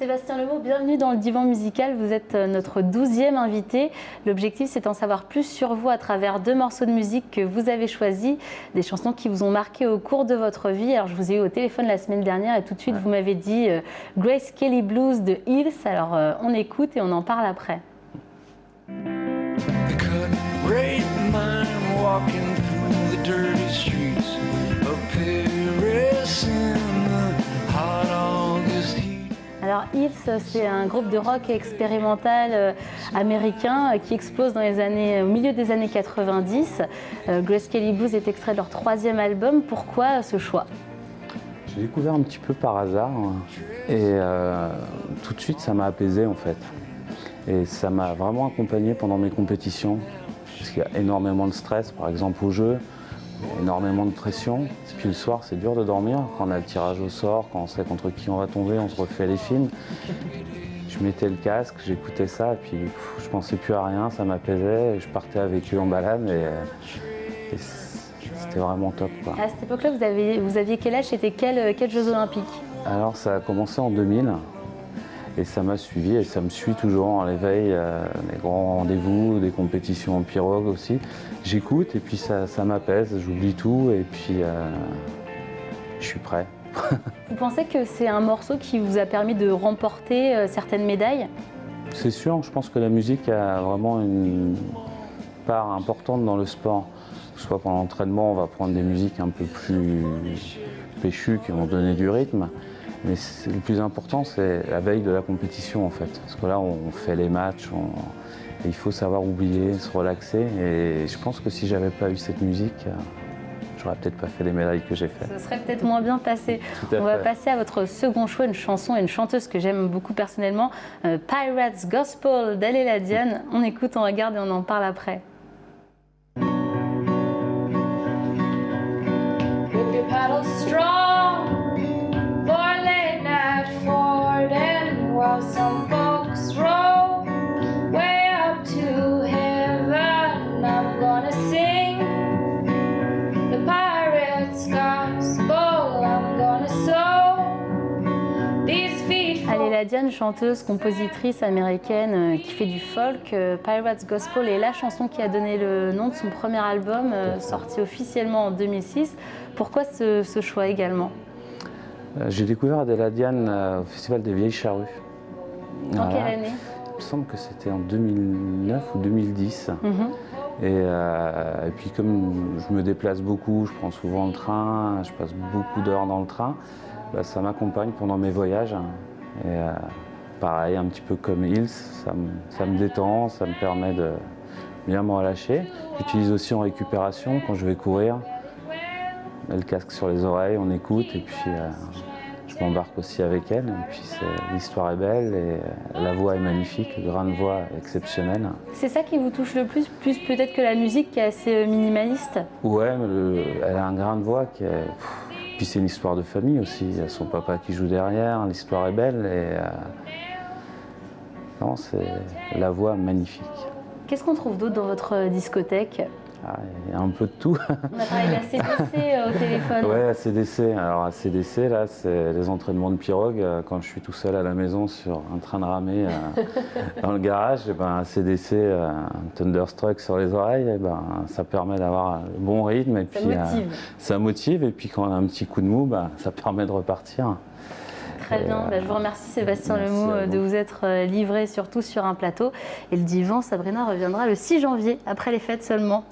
Sébastien Lemot, bienvenue dans le Divan Musical. Vous êtes notre 12e invité. L'objectif, c'est d'en savoir plus sur vous à travers 2 morceaux de musique que vous avez choisis, des chansons qui vous ont marqué au cours de votre vie. Alors, je vous ai eu au téléphone la semaine dernière et tout de suite, vous m'avez dit Grace Kelly Blues de Hills. Alors, on écoute et on en parle après. Alors Hills, c'est un groupe de rock expérimental américain qui explose dans au milieu des années 90. Grace Kelly Blues est extrait de leur 3e album. Pourquoi ce choix? J'ai découvert un petit peu par hasard et tout de suite ça m'a apaisé en fait. Et ça m'a vraiment accompagné pendant mes compétitions parce qu'il y a énormément de stress, par exemple au jeu. Énormément de pression, puis le soir c'est dur de dormir quand on a le tirage au sort, quand on sait contre qui on va tomber, on se refait les films. Je mettais le casque, j'écoutais ça et puis je pensais plus à rien, ça m'apaisait, je partais avec eux en balade et c'était vraiment top, quoi. À cette époque-là, vous aviez quel âge? C'était quels Jeux Olympiques? Alors ça a commencé en 2000 et ça m'a suivi et ça me suit toujours en l'éveil, des grands rendez-vous, des compétitions en pirogue aussi. J'écoute et puis ça m'apaise, j'oublie tout et puis je suis prêt. Vous pensez que c'est un morceau qui vous a permis de remporter certaines médailles? C'est sûr, je pense que la musique a vraiment une part importante dans le sport. Soit pendant l'entraînement, on va prendre des musiques un peu plus péchues qui vont donner du rythme. Mais le plus important, c'est la veille de la compétition en fait. Parce que là, on fait les matchs, et il faut savoir oublier, se relaxer. Et je pense que si j'avais pas eu cette musique, j'aurais peut-être pas fait les médailles que j'ai faites. Ce serait peut-être moins bien passé. On va passer à votre second choix, une chanson et une chanteuse que j'aime beaucoup personnellement, Pirates Gospel d'Aléla Diane. On écoute, on regarde et on en parle après. Some folks roll way up to heaven. I'm gonna sing the pirate's gospel. I'm gonna sow these feet. Aléla Diane, chanteuse, compositrice américaine qui fait du folk. Pirates Gospel est la chanson qui a donné le nom de son premier album, sorti officiellement en 2006. Pourquoi ce choix également? J'ai découvert Aléla Diane au Festival des Vieilles Charrues. Dans quelle année? Il me semble que c'était en 2009 ou 2010. Et puis comme je me déplace beaucoup, je prends souvent le train, je passe beaucoup d'heures dans le train, ça m'accompagne pendant mes voyages. Et pareil, un petit peu comme Hills, ça me détend, ça me permet de bien me relâcher. J'utilise aussi en récupération quand je vais courir. Je mets le casque sur les oreilles, on écoute et puis je m'embarque aussi avec elle. Et puis l'histoire est belle et la voix est magnifique, le grain de voix est exceptionnel. C'est ça qui vous touche le plus peut-être que la musique qui est assez minimaliste? Ouais, mais elle a un grain de voix qui est... Puis c'est une histoire de famille aussi, il y a son papa qui joue derrière, l'histoire est belle et non, c'est la voix magnifique. Qu'est-ce qu'on trouve d'autre dans votre discothèque? Il y a un peu de tout. On a parlé de la CDC au téléphone. Ouais, ACDC. Alors ACDC, là, c'est les entraînements de pirogue. Quand je suis tout seul à la maison sur un train de ramée dans le garage, et ben, ACDC, un Thunderstruck sur les oreilles, et ben, ça permet d'avoir le bon rythme. Et puis, ça motive. Et puis quand on a un petit coup de mou, ça permet de repartir. Très bien, je vous remercie Sébastien Lemot de vous être livré surtout sur un plateau. Et le divan, Sabrina reviendra le 6 janvier, après les fêtes seulement.